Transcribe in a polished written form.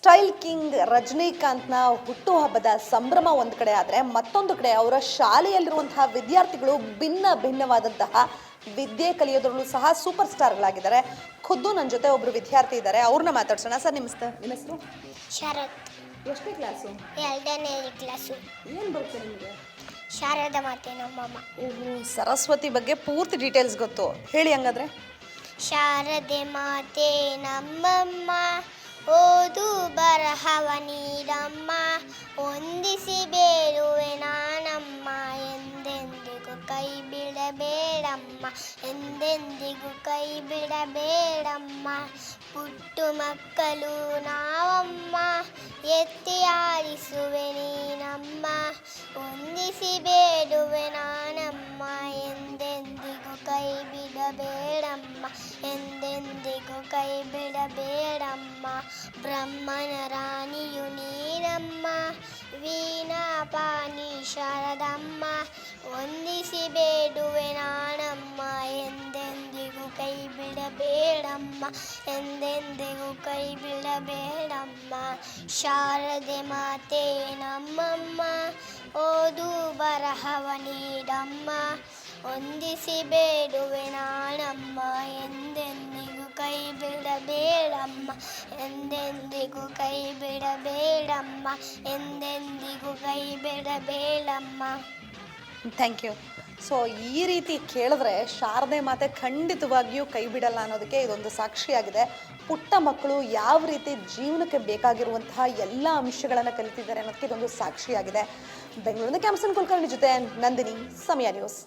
Style king ರಜನಿಕಾಂತ್ನ ಹುಟ್ಟುಹಬ್ಬದ ಸಂಭ್ರಮ ಒಂದು ಕಡೆ ಆದರೆ ಮತ್ತೊಂದು ಕಡೆ ಅವರ ಶಾಲೆಯಲ್ಲಿರುವಂತಹ ವಿದ್ಯಾರ್ಥಿಗಳು ಭಿನ್ನವಾದಂತಹ ವಿದ್ಯೆ ಕಲಿಯೋದ್ರಲ್ಲೂ ಸಹ ಸೂಪರ್ ಸ್ಟಾರ್ಗಳಾಗಿದ್ದಾರೆ. ಖುದ್ದು ನನ್ನ ಜೊತೆ ಒಬ್ಬರು ವಿದ್ಯಾರ್ಥಿ ಇದ್ದಾರೆ, ಅವ್ರನ್ನ ಮಾತಾಡ್ಸೋಣ. ಸರ್, ನಿಮ್ಮ ಹೆಸರು? ಶರತ್. ಎಷ್ಟನೇ ಕ್ಲಾಸು? 2ನೇ ಕ್ಲಾಸು. ಏನು ಬರುತ್ತೆ ನಿಮಗೆ? ಶಾರದಾ ಮಾತೆ ನಮ್ಮಮ್ಮ. ಸರಸ್ವತಿ ಬಗ್ಗೆ ಪೂರ್ತಿ ಡೀಟೇಲ್ಸ್ ಗೊತ್ತು, ಹೇಳಿ ಹಂಗಾದ್ರೆ. ಶಾರದೆ ಮಾತೆ ನಮ್ಮಮ್ಮ, ಓದು ಬರಹವ ನೀಡಮ್ಮ, ಹೊಂದಿಸಿ ಬೇಡುವೆ ನಾನಮ್ಮ, ಎಂದೆಂದಿಗೂ ಕೈ ಬಿಡಬೇಡಮ್ಮ, ಎಂದೆಂದಿಗೂ ಕೈ ಬಿಡಬೇಡಮ್ಮ. ಪುಟ್ಟು ಮಕ್ಕಳು ನಾವಮ್ಮ, ಎತ್ತಿ ಆಡಿಸುವೆ ನೀನಮ್ಮ, ಹೊಂದಿಸಿ ಬೇಡುವೆ ನಾನಮ್ಮ, ಎಂದೆಂದಿಗೂ ಕೈ ಬಿಡಬೇಡಮ್ಮ, ಎಂದೆಂದಿಗೂ ಕೈ ಬಿಡಬೇಡಮ್ಮ. ಬ್ರಹ್ಮನ ರಾಣಿಯು ನೀನಮ್ಮ, ವೀಣಾ ಪಾಣಿ ಶಾರದಮ್ಮ, ಹೊಂದಿಸಿ ಬೇಡುವೆ ನಾನಮ್ಮ, ಎಂದೆಂದಿಗೂ ಕೈ ಬಿಡಬೇಡಮ್ಮ, ಎಂದೆಂದಿಗೂ ಕೈ ಬಿಡಬೇಡಮ್ಮ. ಶಾರದೆ ಮಾತೆ ನಮ್ಮಮ್ಮ, ಓದು ಬರಹವ ನೀಡಮ್ಮ, ಹೊಂದಿಸಿ ಬೇಡುವೆ ನಾನಮ್ಮ, ಎಂದೆಂದಿಗೂ ಕೈ ಬಿಡಬೇಡಮ್ಮ, ಎಂದೆಂದಿಗೂ ಕೈ ಬಿಡಬೇಡಮ್ಮ, ಎಂದೆಂದಿಗೂ ಕೈ ಬಿಡಬೇಡಮ್ಮ. Thank you. ಸೊ ಈ ರೀತಿ ಕೇಳಿದ್ರೆ ಶಾರದೆ ಮಾತೆ ಖಂಡಿತವಾಗಿಯೂ ಕೈ ಬಿಡಲ್ಲ ಅನ್ನೋದಕ್ಕೆ ಇದೊಂದು ಸಾಕ್ಷಿಯಾಗಿದೆ. ಪುಟ್ಟ ಮಕ್ಕಳು ಯಾವ ರೀತಿ ಜೀವನಕ್ಕೆ ಬೇಕಾಗಿರುವಂತಹ ಎಲ್ಲ ಅಂಶಗಳನ್ನು ಕಲಿತಿದ್ದಾರೆ ಅನ್ನೋದಕ್ಕೆ ಇದೊಂದು ಸಾಕ್ಷಿಯಾಗಿದೆ. ಬೆಂಗಳೂರಿನ ಕ್ಯಾಮ್ಸನ್ ಕುಲಕರ್ಣಿ ಜೊತೆ ನಂದಿನಿ, ಸಮಯ ನ್ಯೂಸ್.